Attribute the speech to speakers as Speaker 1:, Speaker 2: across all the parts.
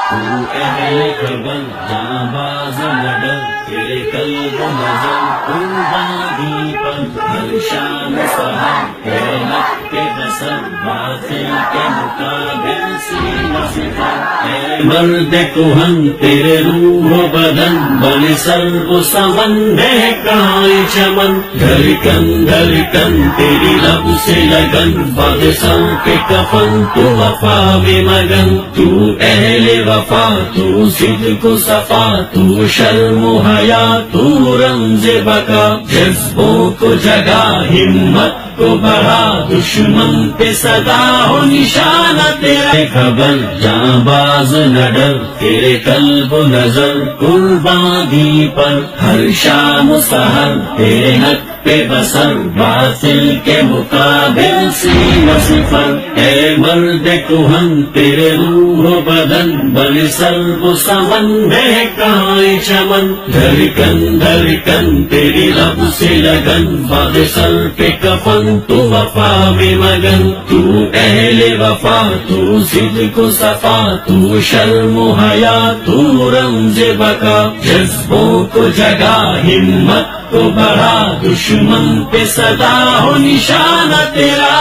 Speaker 1: تو اہل خبر جاں باز نڈر تیرے قلب و نظر قربانی پر ہر شام سحر تیرے حق کے بسر باطل کے مقابل سینہ سے پر اے مرد کہن تیرے روح و بدن بن سر و سمن ہے کہاں چمن دھڑکن تیری لب سے لگن باد سر کے کفن تو وفا میں مگن تو اہل وفا تو صدق و صفا تو شرم و حیا تو رمز بقا جذبوں کو جگا ہمت کو بڑھا دشمن پہ صدا ہو نشانہ تیرا خبر جاں باز نڈر تیرے قلب و نظر قربانی پر ہر شام و سحر تیرے حق پہ بسر باطل کے مقابل سینہ صفر اے مرد کہن تیرے روح و بدن بن سر و سمن ہے کہاں چمن دھڑکن تیری لب سے لگن باد سر پہ کفن تو وفا میں مگن تو اہل وفا تو صدق و صفا تو شرم و حیا تو رمز بقا جذبوں کو جگا ہمت کو بڑھا دشمن پہ صدا ہو نشانہ تیرا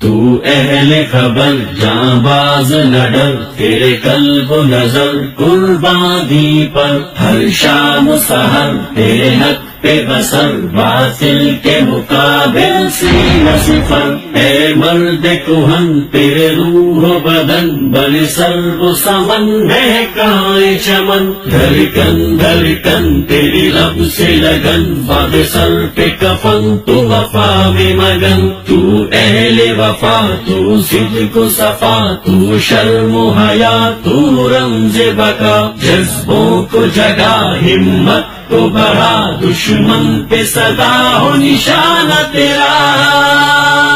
Speaker 1: تو اہل خبر جاں باز نڈر تیرے قلب و نظر قربانی پر ہر شام و سحر تیرے حق پہ بسر باطل کے مقابل سینہ صفر اے مرد کہن تیرے روح و بدن بن سر و سمن ہے کہاں چمن دھڑکن تیری لب سے لگن باد سر پہ کفن تو وفا میں مگن تو اہل وفا تو صدق و صفا تو شرم و حیا تو رمز بقا جذبوں کو جگا ہمت کو بڑھا دشمن پہ صدا ہو نشانہ تیرا